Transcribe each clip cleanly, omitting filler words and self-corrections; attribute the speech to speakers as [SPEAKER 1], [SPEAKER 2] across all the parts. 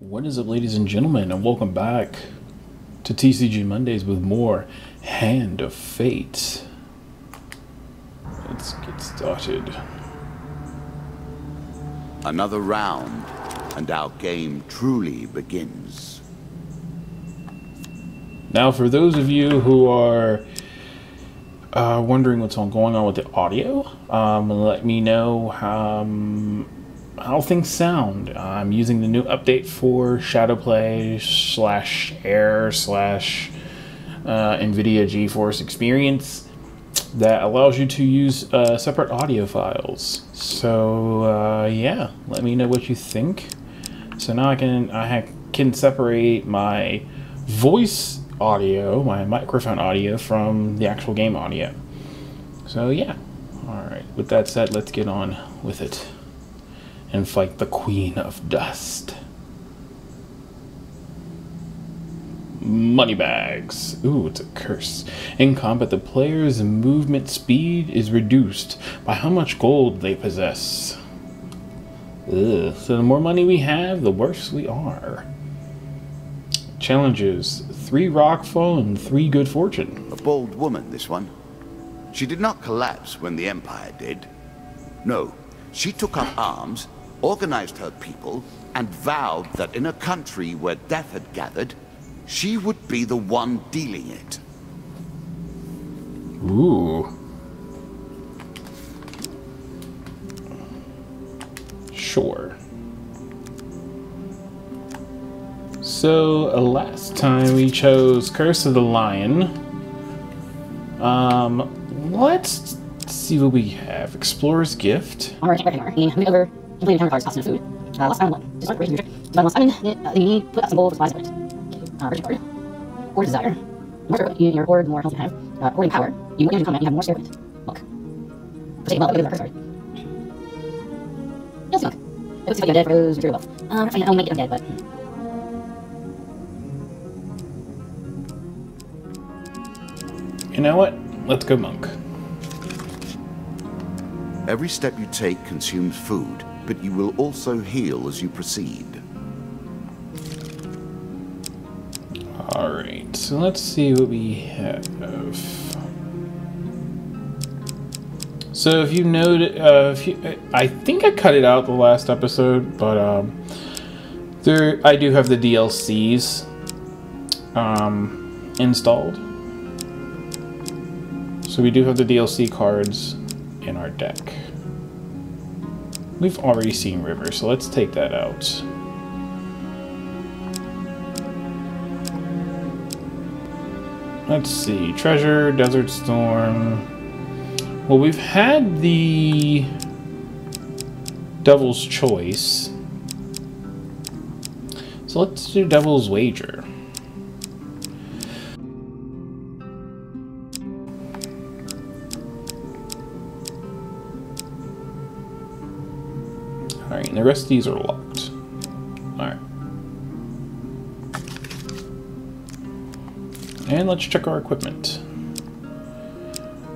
[SPEAKER 1] What is up, ladies and gentlemen, and welcome back to TCG Mondays with more Hand of Fate. Let's get started.
[SPEAKER 2] Another round, and our game truly begins.
[SPEAKER 1] Now, for those of you who are wondering what's going on with the audio, let me know how things sound. I'm using the new update for Shadowplay / Air / NVIDIA GeForce Experience that allows you to use separate audio files. So yeah, let me know what you think. So now I can separate my voice audio, my microphone audio, from the actual game audio. So yeah, alright, with that said, let's get on with it and fight the Queen of Dust. Moneybags. Ooh, it's a curse. In combat, the player's movement speed is reduced by how much gold they possess. Ugh. So the more money we have, the worse we are. Challenges: 3 rockfall and 3 good fortune.
[SPEAKER 2] A bold woman, this one. She did not collapse when the Empire did. No, she took up arms, organized her people, and vowed that in a country where death had gathered, she would be the one dealing it.
[SPEAKER 1] Ooh. Sure. So, last time we chose Curse of the Lion. Let's see what we have. Explorer's Gift.
[SPEAKER 3] Armor, armor. He moved over completed countercards, costume, food. Last time, one. Just like raise music. But once I'm the put up some gold for supplies. Virgin card. Or desire. More you your board, more health you have. Hoarding power. You win in combat, you have more spirit. Look. Take look at that first card. Yes, look. It looks like I'm dead for those material buff. I'll make it undead, but.
[SPEAKER 1] You know what? Let's go monk.
[SPEAKER 2] Every step you take consumes food, but you will also heal as you proceed.
[SPEAKER 1] Alright, so let's see what we have. So if you noted, I think I cut it out the last episode, but I do have the DLCs installed. So we do have the DLC cards in our deck. We've already seen River, so let's take that out. Let's see, Treasure, Desert Storm. Well, we've had the Devil's Choice. So let's do Devil's Wager. Alright, and the rest of these are locked. Alright. And let's check our equipment.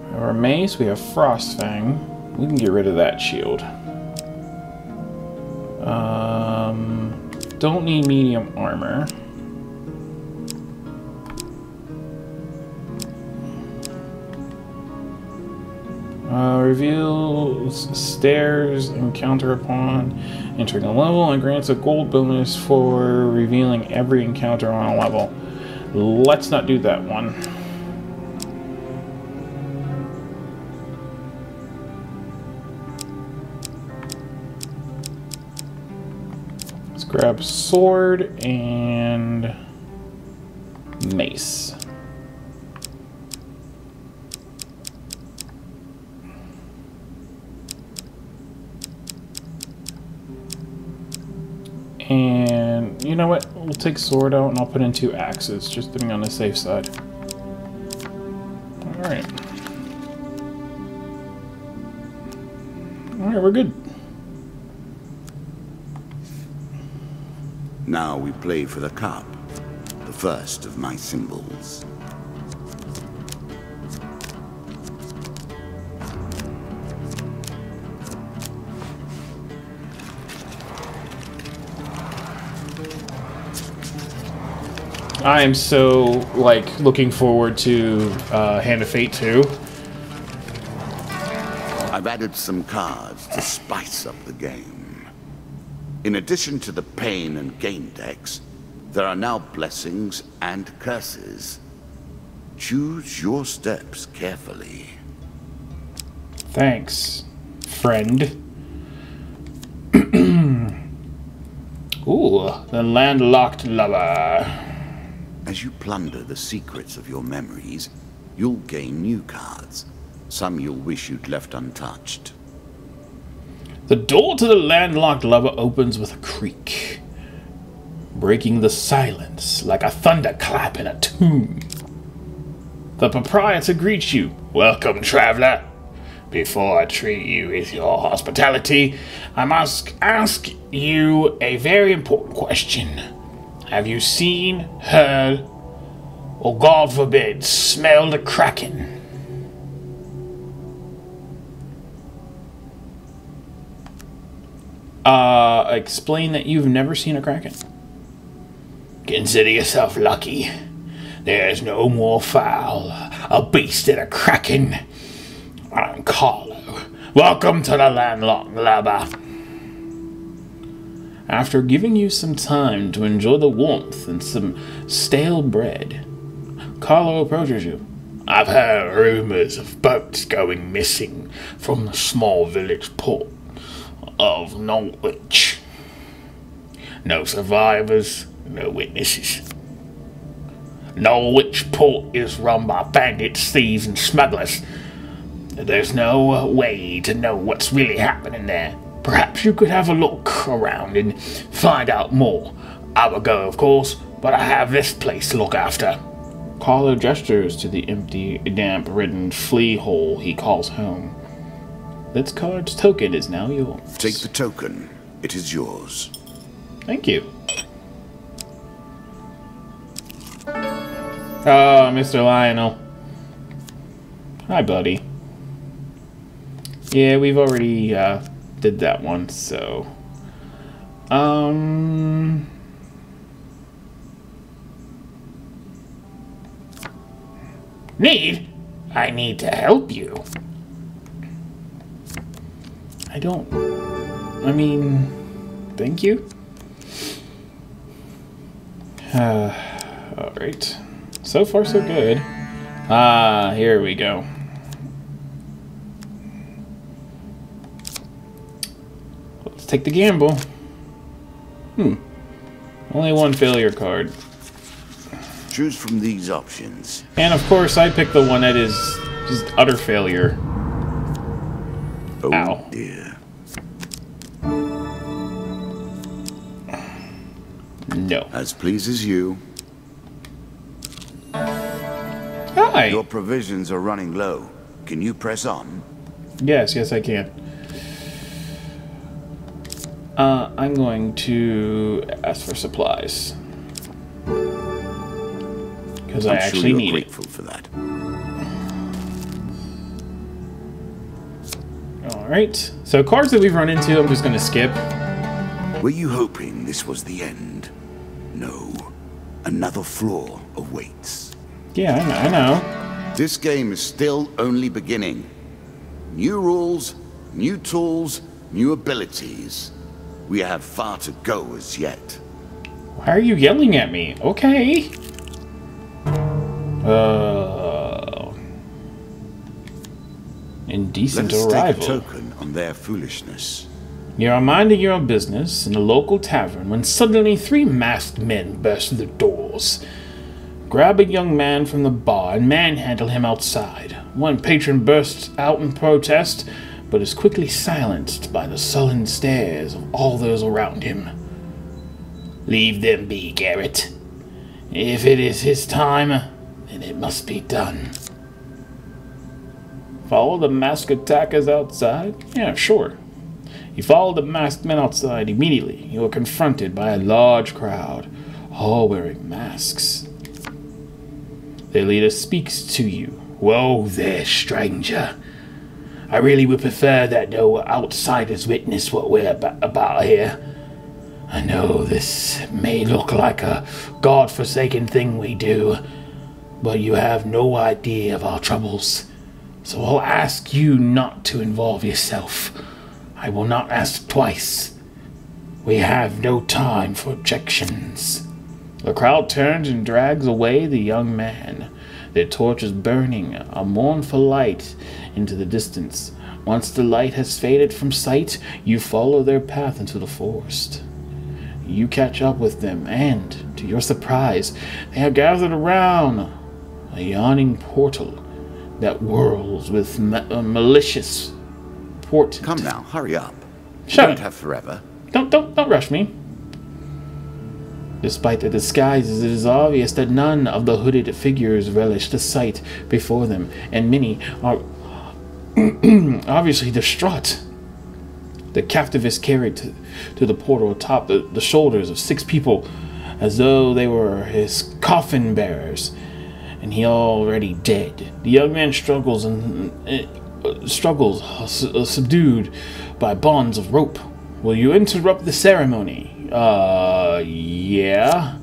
[SPEAKER 1] We have our mace, we have Frostfang. We can get rid of that shield. Don't need medium armor. Reveals stairs encounter upon entering a level and grants a gold bonus for revealing every encounter on a level. Let's not do that one. Let's grab sword and mace. And you know what? We'll take sword out and I'll put in 2 axes, just to be on the safe side. Alright. Alright, we're good.
[SPEAKER 2] Now we play for the cup, the first of my symbols.
[SPEAKER 1] I am so, like, looking forward to Hand of Fate 2.
[SPEAKER 2] I've added some cards to spice up the game. In addition to the pain and gain decks, there are now blessings and curses. Choose your steps carefully.
[SPEAKER 1] Thanks, friend. Ooh, the landlocked lover.
[SPEAKER 2] As you plunder the secrets of your memories, you'll gain new cards. Some you'll wish you'd left untouched.
[SPEAKER 1] The door to the landlocked lover opens with a creak, breaking the silence like a thunderclap in a tomb. The proprietor greets you. Welcome, traveler. Before I treat you with your hospitality, I must ask you a very important question. Have you seen, heard, or God forbid, smelled a kraken? Explain that you've never seen a kraken. Consider yourself lucky. There's no more foul, a beast than a kraken. I'm Carlo. Welcome to the landlocked lover. After giving you some time to enjoy the warmth and some stale bread, Carlo approaches you. I've heard rumors of boats going missing from the small village port of Norwich. No survivors, no witnesses. Norwich port is run by bandits, thieves, and smugglers. There's no way to know what's really happening there. Perhaps you could have a look around and find out more. I will go, of course, but I have this place to look after. Carlo gestures to the empty, damp-ridden flea hole he calls home. This card's token is now yours.
[SPEAKER 2] Take the token. It is yours.
[SPEAKER 1] Thank you. Oh, Mr. Lionel. Hi, buddy. Yeah, we've already did that one, so... I need to help you. Thank you. Alright. So far, so good. Here we go. Let's take the gamble. Only one failure card.
[SPEAKER 2] Choose from these options.
[SPEAKER 1] And of course, I picked the one that is just utter failure.
[SPEAKER 2] Oh,
[SPEAKER 1] ow.
[SPEAKER 2] Dear.
[SPEAKER 1] No.
[SPEAKER 2] As pleases you.
[SPEAKER 1] Hi.
[SPEAKER 2] Your provisions are running low. Can you press on?
[SPEAKER 1] Yes, I can. I'm going to ask for supplies. Because I actually need it.
[SPEAKER 2] I'm grateful for that.
[SPEAKER 1] Alright. So cards that we've run into, I'm just going to skip.
[SPEAKER 2] Were you hoping this was the end? No. Another flaw awaits.
[SPEAKER 1] Yeah, I know.
[SPEAKER 2] This game is still only beginning. New rules, new tools, new abilities. We have far to go as yet.
[SPEAKER 1] Why are you yelling at me? Okay. Indecent
[SPEAKER 2] arrival. Let us take a token on their foolishness.
[SPEAKER 1] You are minding your own business in a local tavern when suddenly 3 masked men burst through the doors. Grab a young man from the bar and manhandle him outside. One patron bursts out in protest, but is quickly silenced by the sullen stares of all those around him. Leave them be, Garrett. If it is his time, then it must be done. Follow the masked attackers outside? Yeah, sure. You follow the masked men outside. Immediately, you are confronted by a large crowd, all wearing masks. Their leader speaks to you. Whoa there, stranger. I really would prefer that no outsiders witness what we're about here. I know this may look like a god-forsaken thing we do, but you have no idea of our troubles. So I'll ask you not to involve yourself. I will not ask twice. We have no time for objections. The crowd turns and drags away the young man, their torches burning a mournful light into the distance. Once the light has faded from sight, you follow their path into the forest. You catch up with them, and, to your surprise, they are gathered around a yawning portal that whirls with malicious portent.
[SPEAKER 2] Come now, hurry up.
[SPEAKER 1] Shut
[SPEAKER 2] Don't
[SPEAKER 1] up.
[SPEAKER 2] have forever.
[SPEAKER 1] Don't rush me. Despite their disguises, it is obvious that none of the hooded figures relish the sight before them, and many are obviously distraught. The captive is carried to the portal atop the shoulders of 6 people, as though they were his coffin bearers, and he already dead. The young man struggles subdued by bonds of rope. Will you interrupt the ceremony? Yeah.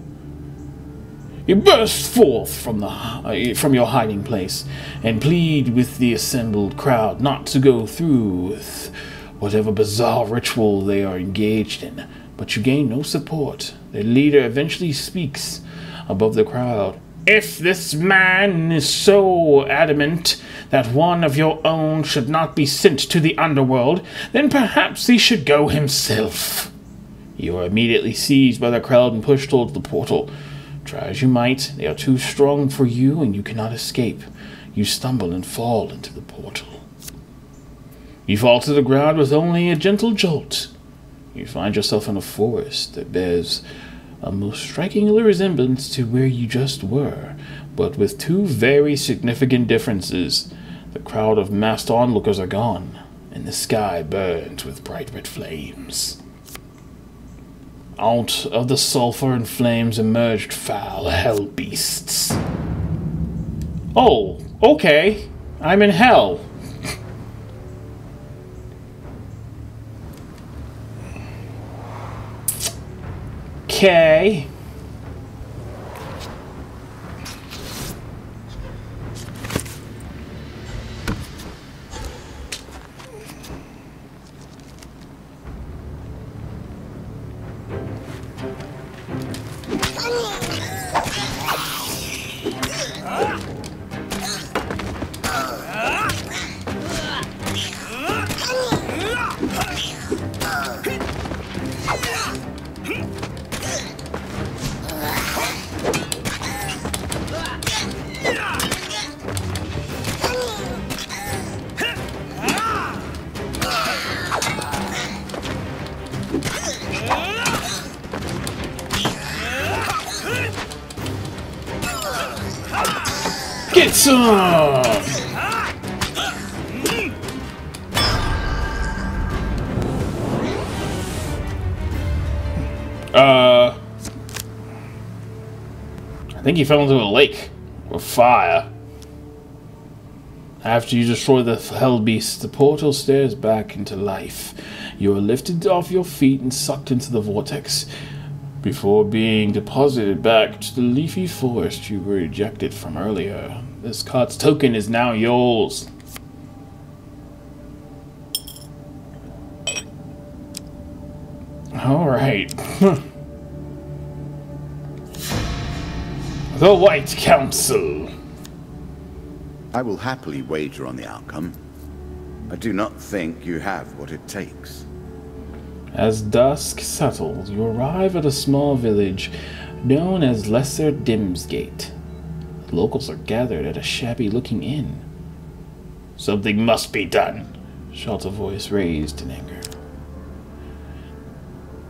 [SPEAKER 1] You burst forth from your hiding place and plead with the assembled crowd not to go through with whatever bizarre ritual they are engaged in, but you gain no support. Their leader eventually speaks above the crowd. If this man is so adamant that one of your own should not be sent to the underworld, then perhaps he should go himself. You are immediately seized by the crowd and pushed towards the portal. Try as you might, they are too strong for you and you cannot escape. You stumble and fall into the portal. You fall to the ground with only a gentle jolt. You find yourself in a forest that bears a most striking resemblance to where you just were, but with 2 very significant differences. The crowd of masked onlookers are gone, and the sky burns with bright red flames. Out of the sulfur and flames emerged foul hell beasts. Oh, okay. I'm in hell. Okay. Get some! I think he fell into a lake with fire. After you destroy the hell beast, the portal stares back into life. You are lifted off your feet and sucked into the vortex before being deposited back to the leafy forest you were ejected from earlier. This card's token is now yours. Alright. The White Council.
[SPEAKER 2] I will happily wager on the outcome. I do not think you have what it takes.
[SPEAKER 1] As dusk settles, you arrive at a small village known as Lesser Dimsgate. The locals are gathered at a shabby-looking inn. Something must be done, shouts a voice raised in anger.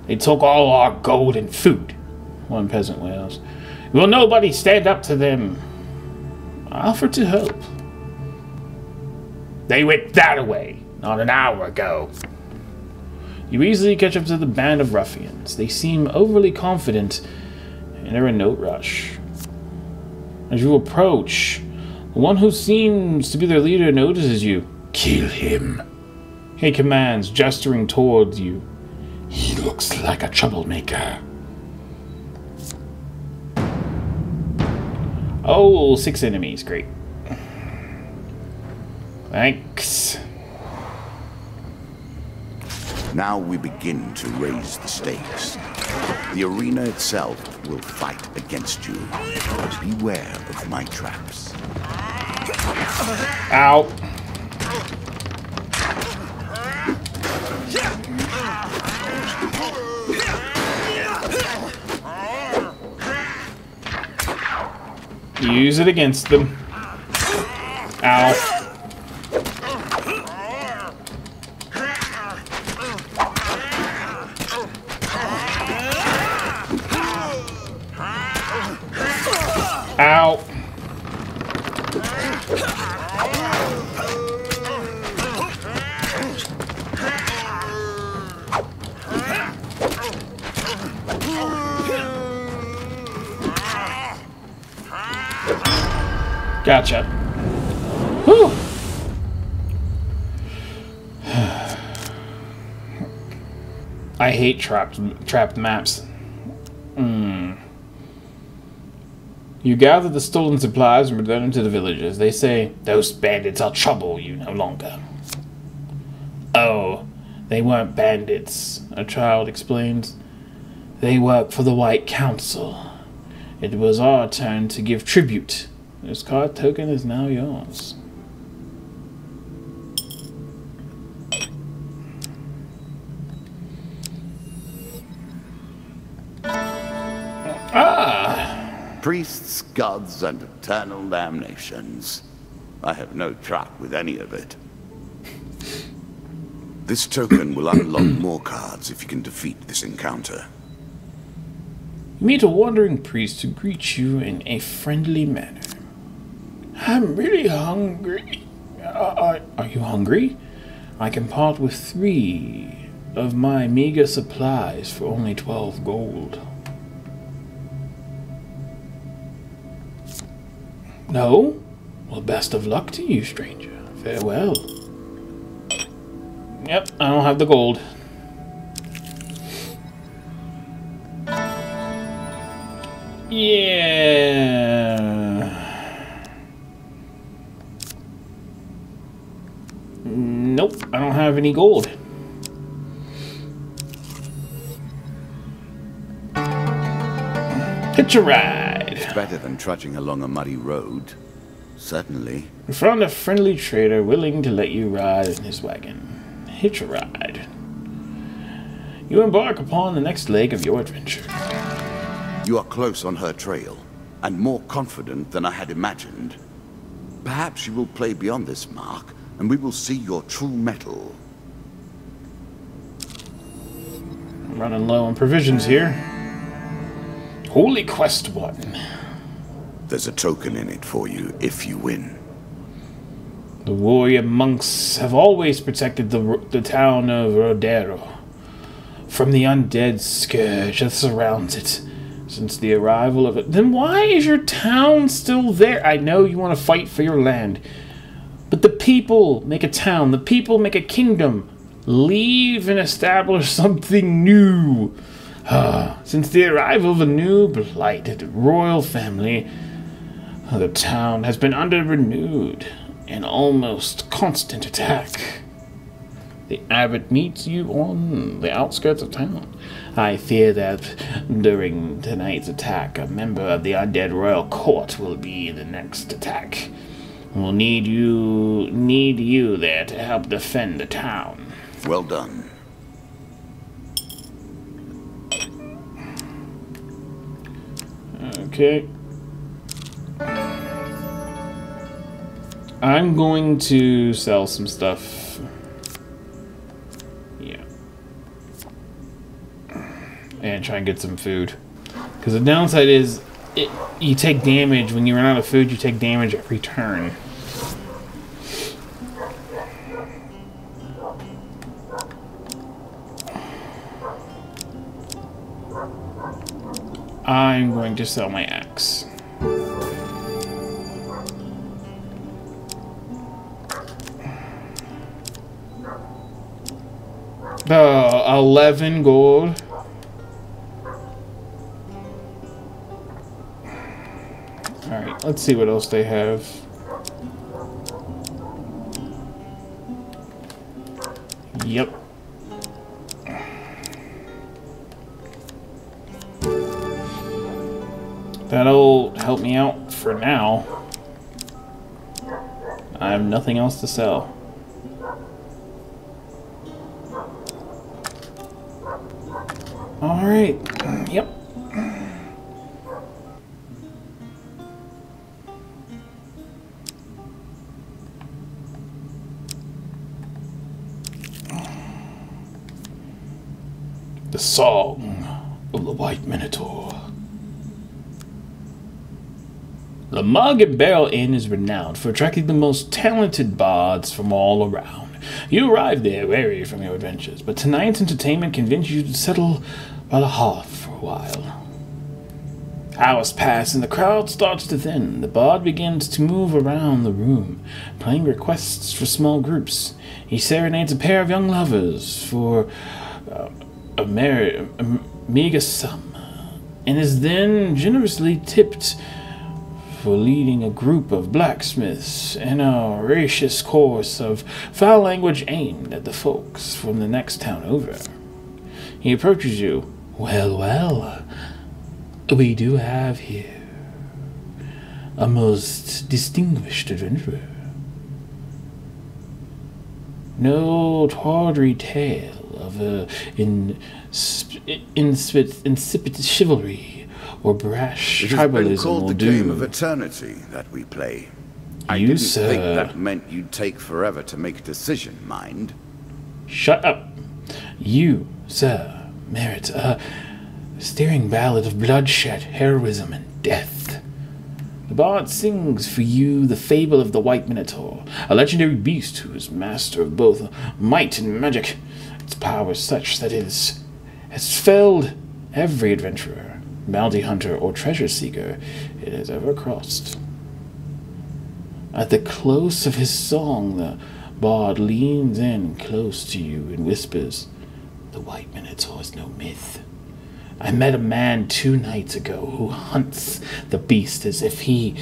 [SPEAKER 1] They took all our gold and food, one peasant wails. Will nobody stand up to them? I offer to help. They went that way, not an hour ago. You easily catch up to the band of ruffians. They seem overly confident and are in no rush. As you approach, the one who seems to be their leader notices you. Kill him, he commands, gesturing towards you. He looks like a troublemaker. Oh, 6 enemies. Great. Thanks.
[SPEAKER 2] Now we begin to raise the stakes. The arena itself will fight against you. Beware of my traps.
[SPEAKER 1] Ow. Use it against them. Ow. Ow. Gotcha. Whew. I hate trapped maps. You gather the stolen supplies and return them to the villagers. They say, those bandits will trouble you no longer. Oh, they weren't bandits, a child explains. They work for the White Council. It was our turn to give tribute. This card token is now yours. Ah!
[SPEAKER 2] Priests, gods, and eternal damnations. I have no truck with any of it. This token will unlock more cards if you can defeat this encounter.
[SPEAKER 1] You meet a wandering priest who greets you in a friendly manner. I'm really hungry. Are you hungry? I can part with 3 of my meager supplies for only 12 gold. No? Well, best of luck to you, stranger. Farewell. Yep, I don't have the gold. Yeah. Nope, I don't have any gold. Hitch a ride.
[SPEAKER 2] It's better than trudging along a muddy road. Certainly.
[SPEAKER 1] You found a friendly trader willing to let you ride in his wagon. Hitch a ride. You embark upon the next leg of your adventure.
[SPEAKER 2] You are close on her trail, and more confident than I had imagined. Perhaps you will play beyond this mark, and we will see your true mettle.
[SPEAKER 1] I'm running low on provisions here. Holy Quest 1.
[SPEAKER 2] There's a token in it for you if you win.
[SPEAKER 1] The warrior monks have always protected the town of Rodero from the undead scourge that surrounds it since the arrival of it. Then why is your town still there? I know you want to fight for your land, but the people make a town. The people make a kingdom. Leave and establish something new. Since the arrival of a new blighted royal family, the town has been under renewed and almost constant attack. The abbot meets you on the outskirts of town. I fear that during tonight's attack, a member of the undead royal court will be the next attack. We'll need you there to help defend the town.
[SPEAKER 2] Well done.
[SPEAKER 1] Okay. I'm going to sell some stuff. Yeah. And try and get some food. Because the downside is, you take damage. When you run out of food, you take damage every turn. I'm going to sell my axe. Oh, 11 gold. Alright, let's see what else they have. Yep. That'll help me out for now. I have nothing else to sell. Alright. Yep. The Song of the White Minotaur. The Mug and Barrel Inn is renowned for attracting the most talented bards from all around. You arrive there weary from your adventures, but tonight's entertainment convinces you to settle by the hearth for a while. Hours pass and the crowd starts to thin. The bard begins to move around the room, playing requests for small groups. He serenades a pair of young lovers for a meager sum, and is then generously tipped for leading a group of blacksmiths in a raucous course of foul language aimed at the folks from the next town over. He approaches you. Well, well, we do have here a most distinguished adventurer. No tawdry tale of insipid chivalry or brash
[SPEAKER 2] it has
[SPEAKER 1] tribalism
[SPEAKER 2] been called
[SPEAKER 1] will
[SPEAKER 2] the
[SPEAKER 1] do.
[SPEAKER 2] game of eternity that we play. I didn't think that meant you'd take forever to make a decision, mind.
[SPEAKER 1] Shut up. You, sir, merit a stirring ballad of bloodshed, heroism, and death. The bard sings for you the fable of the White Minotaur, a legendary beast who is master of both might and magic. Its power is such that it has felled every adventurer, bounty hunter, or treasure seeker it has ever crossed. At the close of his song, the bard leans in close to you and whispers, "The White Minotaur is no myth. I met a man 2 nights ago who hunts the beast as if he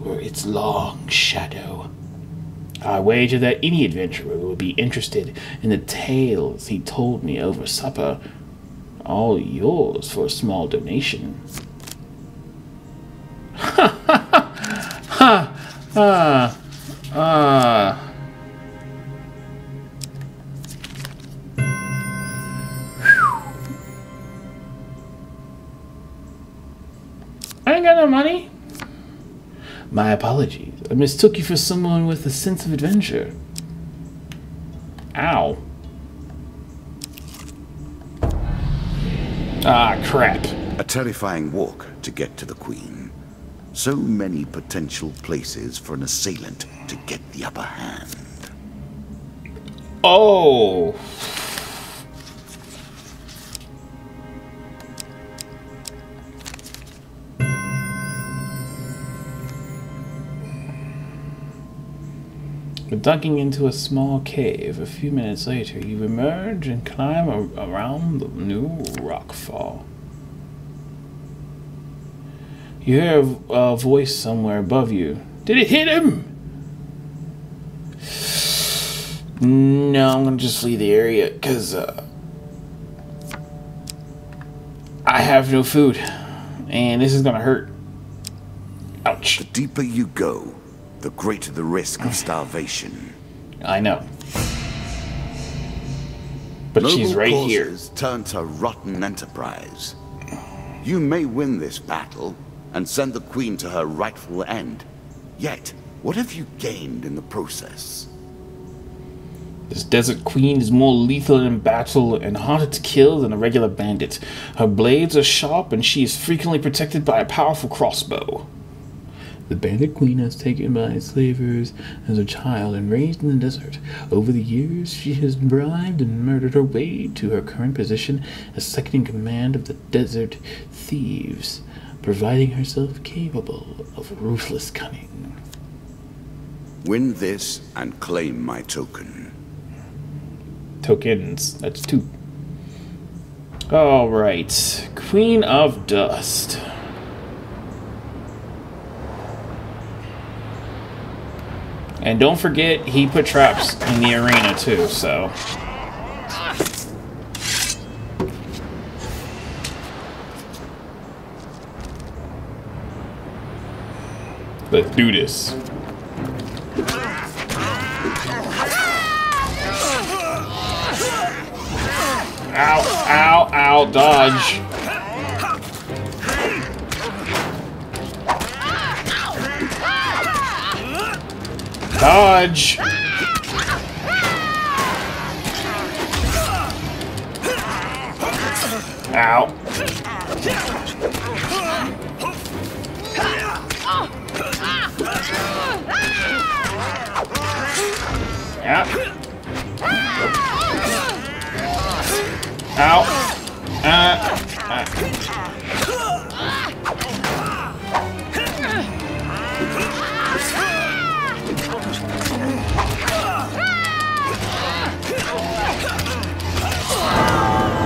[SPEAKER 1] were its long shadow. I wager that any adventurer will be interested in the tales he told me over supper. All yours for a small donation." Ha ha ha! I ain't got no money. My apologies. I mistook you for someone with a sense of adventure. Ow. Ah, crap.
[SPEAKER 2] A terrifying walk to get to the Queen. So many potential places for an assailant to get the upper hand.
[SPEAKER 1] Oh. Ducking into a small cave, a few minutes later, you emerge and climb around the new rockfall. You hear a voice somewhere above you. Did it hit him? No, I'm gonna just flee the area, because I have no food, and this is gonna hurt. Ouch.
[SPEAKER 2] The deeper you go, the greater the risk of starvation.
[SPEAKER 1] I know. But she's right here.
[SPEAKER 2] Noble causes turn to rotten enterprise. You may win this battle and send the Queen to her rightful end. Yet, what have you gained in the process?
[SPEAKER 1] This Desert Queen is more lethal in battle and harder to kill than a regular bandit. Her blades are sharp and she is frequently protected by a powerful crossbow. The bandit queen was taken by slavers as a child and raised in the desert. Over the years, she has bribed and murdered her way to her current position as second in command of the desert thieves, providing herself capable of ruthless cunning.
[SPEAKER 2] Win this and claim my token.
[SPEAKER 1] Tokens, that's 2. Alright. Queen of Dust. And don't forget, he put traps in the arena too, so... Let's do this. Ow, ow, ow, dodge. Dodge. Ow. Yeah. Ow.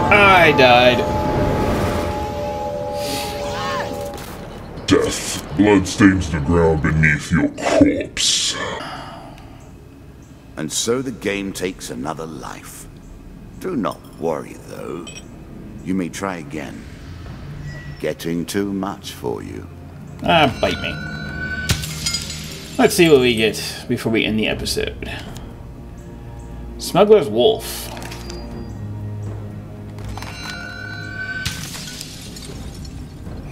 [SPEAKER 1] I died.
[SPEAKER 4] Death. Blood stains the ground beneath your corpse.
[SPEAKER 2] And so the game takes another life. Do not worry, though. You may try again. Getting too much for you.
[SPEAKER 1] Ah, bite me. Let's see what we get before we end the episode. Smuggler's Wolf.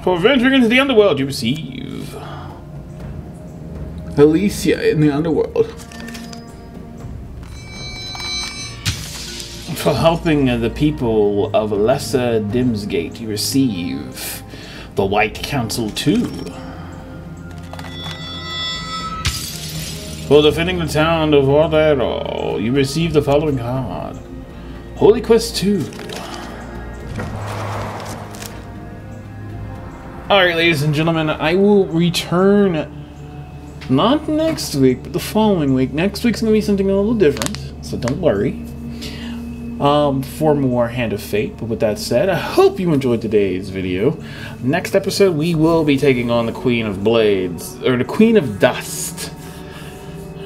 [SPEAKER 1] For venturing into the underworld, you receive Alicia in the underworld. For helping the people of Lesser Dimsgate, you receive the White Council 2. For defending the town of Ordero, you receive the following card. Holy Quest 2. Alright, ladies and gentlemen, I will return not next week, but the following week. Next week's going to be something a little different, so don't worry. For more Hand of Fate. But with that said, I hope you enjoyed today's video. Next episode, we will be taking on the Queen of Blades, or the Queen of Dust,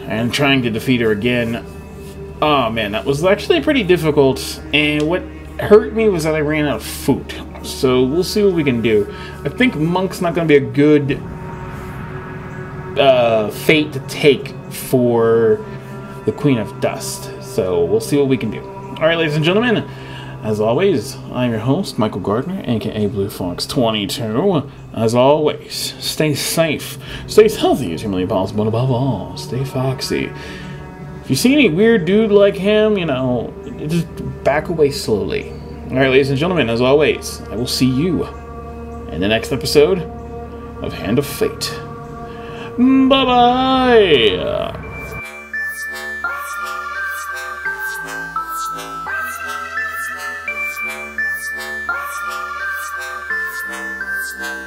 [SPEAKER 1] and trying to defeat her again. Oh man, that was actually pretty difficult, and what hurt me was that I ran out of food. So we'll see what we can do. I think Monk's not going to be a good fate to take for the Queen of Dust. So we'll see what we can do. Alright, ladies and gentlemen, as always, I'm your host, Michael Gardner, aka Blue Fox 22. As always, stay safe, stay as healthy as humanly possible, and above all, stay foxy. If you see any weird dude like him, you know, just back away slowly. Alright, ladies and gentlemen, as always, I will see you in the next episode of Hand of Fate. Bye-bye!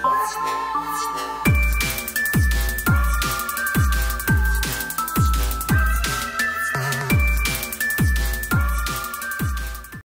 [SPEAKER 5] Foxy.